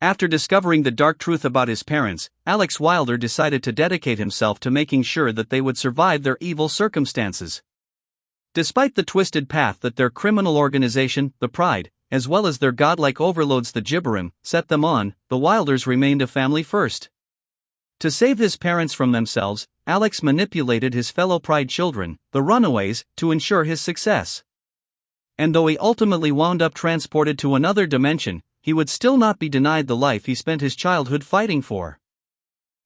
After discovering the dark truth about his parents, Alex Wilder decided to dedicate himself to making sure that they would survive their evil circumstances. Despite the twisted path that their criminal organization, the Pride, as well as their godlike overlords the Gibborim, set them on, the Wilders remained a family first. To save his parents from themselves, Alex manipulated his fellow Pride children, the Runaways, to ensure his success. And though he ultimately wound up transported to another dimension, he would still not be denied the life he spent his childhood fighting for.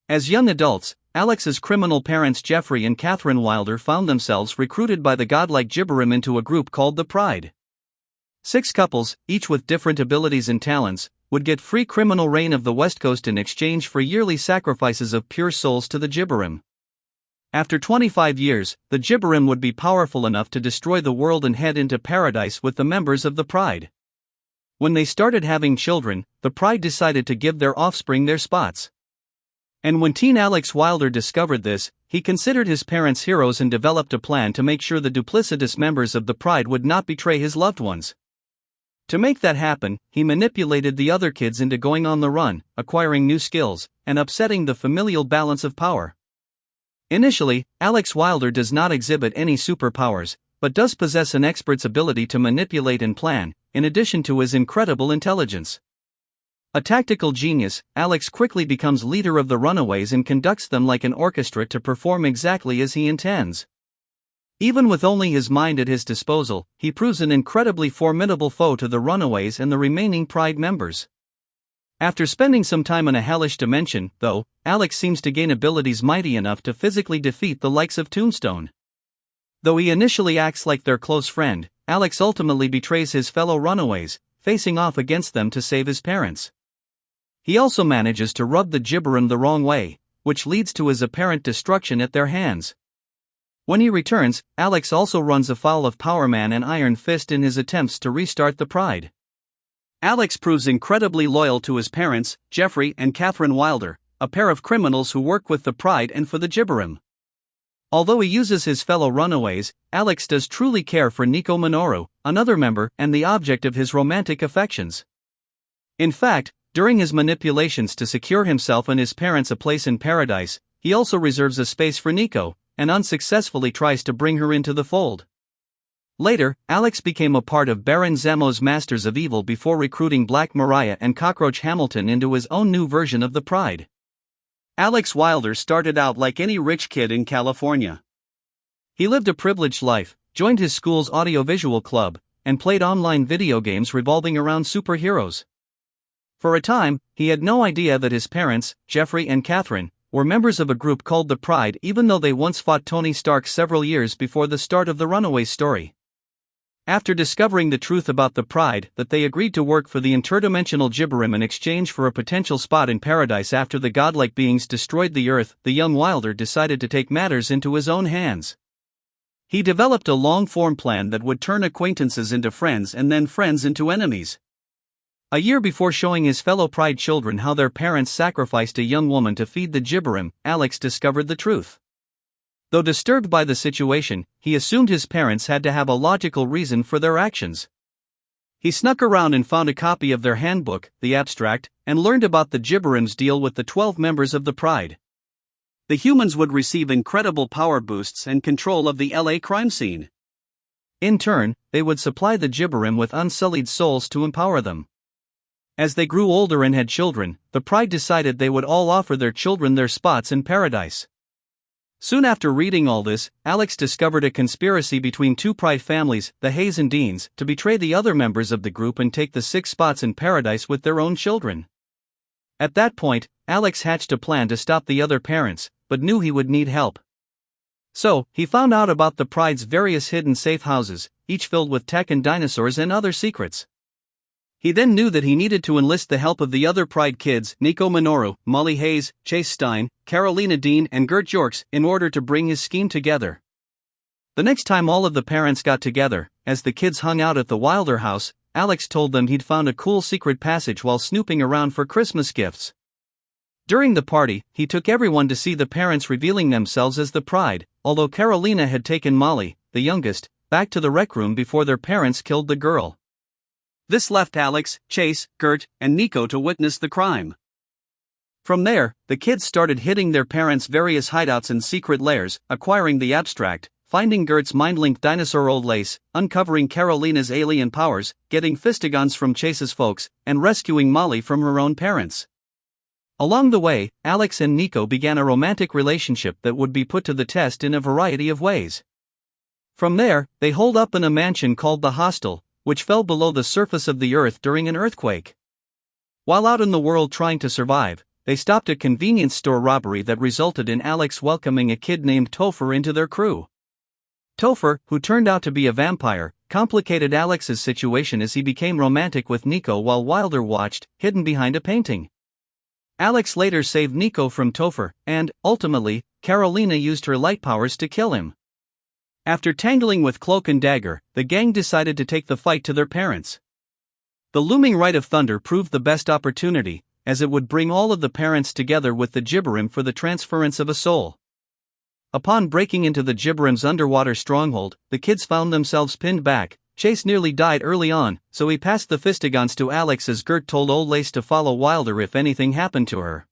As young adults, Alex's criminal parents Geoffrey and Catherine Wilder found themselves recruited by the godlike Gibborim into a group called the Pride. 6 couples, each with different abilities and talents, would get free criminal reign of the West Coast in exchange for yearly sacrifices of pure souls to the Gibborim. After 25 years, the Gibborim would be powerful enough to destroy the world and head into paradise with the members of the Pride. When they started having children, the Pride decided to give their offspring their spots. And when teen Alex Wilder discovered this, he considered his parents heroes and developed a plan to make sure the duplicitous members of the Pride would not betray his loved ones. To make that happen, he manipulated the other kids into going on the run, acquiring new skills, and upsetting the familial balance of power. Initially, Alex Wilder does not exhibit any superpowers, but does possess an expert's ability to manipulate and plan, in addition to his incredible intelligence. A tactical genius, Alex quickly becomes leader of the Runaways and conducts them like an orchestra to perform exactly as he intends. Even with only his mind at his disposal, he proves an incredibly formidable foe to the Runaways and the remaining Pride members. After spending some time in a hellish dimension, though, Alex seems to gain abilities mighty enough to physically defeat the likes of Tombstone. Though he initially acts like their close friend, Alex ultimately betrays his fellow Runaways, facing off against them to save his parents. He also manages to rub the Gibborim the wrong way, which leads to his apparent destruction at their hands. When he returns, Alex also runs afoul of Power Man and Iron Fist in his attempts to restart the Pride. Alex proves incredibly loyal to his parents, Geoffrey and Catherine Wilder, a pair of criminals who work with the Pride and for the Gibborim. Although he uses his fellow Runaways, Alex does truly care for Nico Minoru, another member and the object of his romantic affections. In fact, during his manipulations to secure himself and his parents a place in paradise, he also reserves a space for Nico, and unsuccessfully tries to bring her into the fold. Later, Alex became a part of Baron Zamo's Masters of Evil before recruiting Black Mariah and Cockroach Hamilton into his own new version of the Pride. Alex Wilder started out like any rich kid in California. He lived a privileged life, joined his school's audiovisual club, and played online video games revolving around superheroes. For a time, he had no idea that his parents, Geoffrey and Catherine, were members of a group called the Pride, even though they once fought Tony Stark several years before the start of the Runaways story. After discovering the truth about the Pride, that they agreed to work for the interdimensional Gibborim in exchange for a potential spot in paradise after the godlike beings destroyed the earth, the young Wilder decided to take matters into his own hands. He developed a long-form plan that would turn acquaintances into friends and then friends into enemies. A year before showing his fellow Pride children how their parents sacrificed a young woman to feed the Gibborim, Alex discovered the truth. Though disturbed by the situation, he assumed his parents had to have a logical reason for their actions. He snuck around and found a copy of their handbook, the abstract, and learned about the Gibborim's deal with the 12 members of the Pride. The humans would receive incredible power boosts and control of the LA crime scene. In turn, they would supply the Gibborim with unsullied souls to empower them. As they grew older and had children, the Pride decided they would all offer their children their spots in paradise. Soon after reading all this, Alex discovered a conspiracy between 2 Pride families, the Hayes and Deans, to betray the other members of the group and take the 6 spots in paradise with their own children. At that point, Alex hatched a plan to stop the other parents, but knew he would need help. So, he found out about the Pride's various hidden safe houses, each filled with tech and dinosaurs and other secrets. He then knew that he needed to enlist the help of the other Pride kids, Nico Minoru, Molly Hayes, Chase Stein, Carolina Dean and Gert Jorks, in order to bring his scheme together. The next time all of the parents got together, as the kids hung out at the Wilder house, Alex told them he'd found a cool secret passage while snooping around for Christmas gifts. During the party, he took everyone to see the parents revealing themselves as the Pride, although Carolina had taken Molly, the youngest, back to the rec room before their parents killed the girl. This left Alex, Chase, Gert, and Nico to witness the crime. From there, the kids started hitting their parents' various hideouts and secret lairs, acquiring the abstract, finding Gert's mind-linked dinosaur old lace, uncovering Carolina's alien powers, getting fistigons from Chase's folks, and rescuing Molly from her own parents. Along the way, Alex and Nico began a romantic relationship that would be put to the test in a variety of ways. From there, they holed up in a mansion called the Hostel, which fell below the surface of the earth during an earthquake. While out in the world trying to survive, they stopped a convenience store robbery that resulted in Alex welcoming a kid named Topher into their crew. Topher, who turned out to be a vampire, complicated Alex's situation as he became romantic with Nico while Wilder watched, hidden behind a painting. Alex later saved Nico from Topher, and, ultimately, Carolina used her light powers to kill him. After tangling with Cloak and Dagger, the gang decided to take the fight to their parents. The looming Rite of Thunder proved the best opportunity, as it would bring all of the parents together with the Gibborim for the transference of a soul. Upon breaking into the Gibborim's underwater stronghold, the kids found themselves pinned back. Chase nearly died early on, so he passed the fistigons to Alex as Gert told Old Lace to follow Wilder if anything happened to her.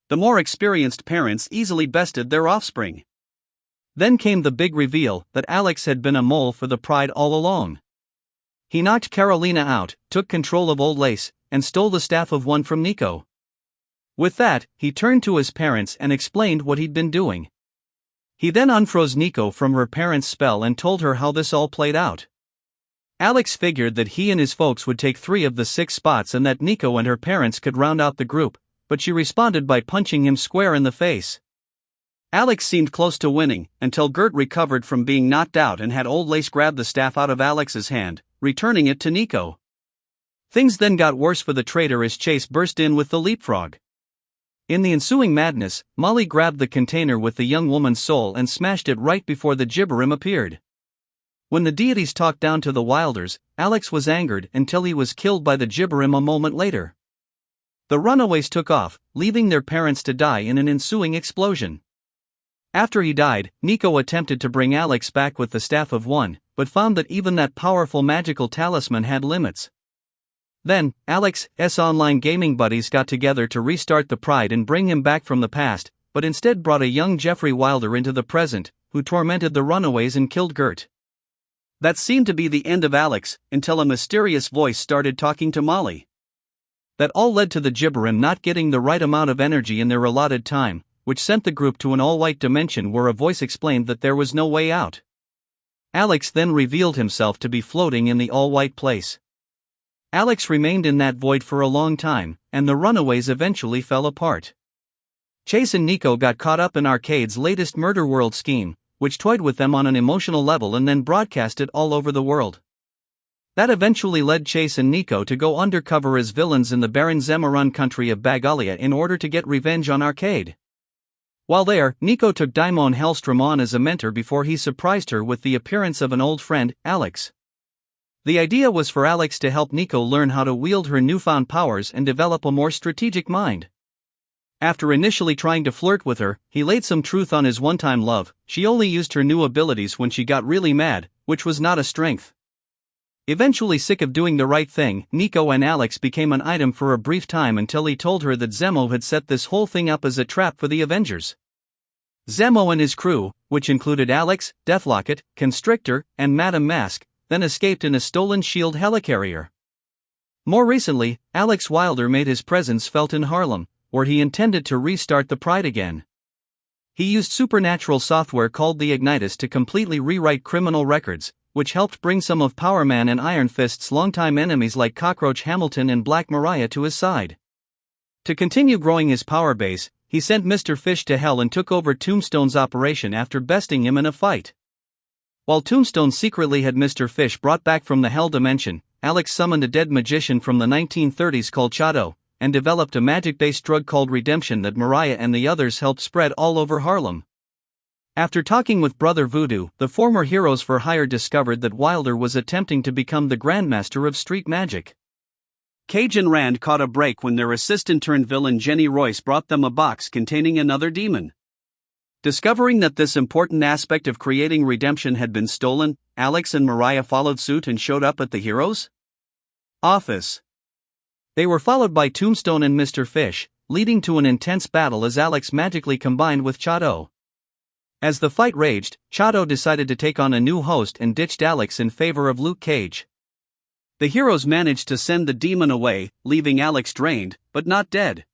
The more experienced parents easily bested their offspring. Then came the big reveal that Alex had been a mole for the Pride all along. He knocked Carolina out, took control of Old Lace, and stole the staff of one from Nico. With that, he turned to his parents and explained what he'd been doing. He then unfroze Nico from her parents' spell and told her how this all played out. Alex figured that he and his folks would take 3 of the 6 spots and that Nico and her parents could round out the group, but she responded by punching him square in the face. Alex seemed close to winning, until Gert recovered from being knocked out and had Old Lace grab the staff out of Alex's hand, returning it to Nico. Things then got worse for the traitor as Chase burst in with the leapfrog. In the ensuing madness, Molly grabbed the container with the young woman's soul and smashed it right before the Gibborim appeared. When the deities talked down to the Wilders, Alex was angered until he was killed by the Gibborim a moment later. The Runaways took off, leaving their parents to die in an ensuing explosion. After he died, Nico attempted to bring Alex back with the Staff of One, but found that even that powerful magical talisman had limits. Then, Alex's online gaming buddies got together to restart the Pride and bring him back from the past, but instead brought a young Geoffrey Wilder into the present, who tormented the Runaways and killed Gert. That seemed to be the end of Alex, until a mysterious voice started talking to Molly. That all led to the Gibborim not getting the right amount of energy in their allotted time, which sent the group to an all-white dimension where a voice explained that there was no way out. Alex then revealed himself to be floating in the all-white place. Alex remained in that void for a long time, and the Runaways eventually fell apart. Chase and Nico got caught up in Arcade's latest murder world scheme, which toyed with them on an emotional level and then broadcast it all over the world. That eventually led Chase and Nico to go undercover as villains in the barren Zemarun country of Bagalia in order to get revenge on Arcade. While there, Nico took Daimon Hellstrom on as a mentor before he surprised her with the appearance of an old friend, Alex. The idea was for Alex to help Nico learn how to wield her newfound powers and develop a more strategic mind. After initially trying to flirt with her, he laid some truth on his one-time love. She only used her new abilities when she got really mad, which was not a strength. Eventually sick of doing the right thing, Nico and Alex became an item for a brief time until he told her that Zemo had set this whole thing up as a trap for the Avengers. Zemo and his crew, which included Alex, Deathlocket, Constrictor, and Madame Mask, then escaped in a stolen S.H.I.E.L.D. helicarrier. More recently, Alex Wilder made his presence felt in Harlem, where he intended to restart the Pride again. He used supernatural software called the Ignitus to completely rewrite criminal records, which helped bring some of Power Man and Iron Fist's longtime enemies like Cockroach Hamilton and Black Mariah to his side. To continue growing his power base, he sent Mr. Fish to hell and took over Tombstone's operation after besting him in a fight. While Tombstone secretly had Mr. Fish brought back from the Hell Dimension, Alex summoned a dead magician from the 1930s called Chato, and developed a magic-based drug called Redemption that Mariah and the others helped spread all over Harlem. After talking with Brother Voodoo, the former Heroes for Hire discovered that Wilder was attempting to become the Grandmaster of street magic. Cage and Rand caught a break when their assistant-turned-villain Jenny Royce brought them a box containing another demon. Discovering that this important aspect of creating redemption had been stolen, Alex and Mariah followed suit and showed up at the Heroes? office. They were followed by Tombstone and Mr. Fish, leading to an intense battle as Alex magically combined with Chato. As the fight raged, Chato decided to take on a new host and ditched Alex in favor of Luke Cage. The heroes managed to send the demon away, leaving Alex drained, but not dead.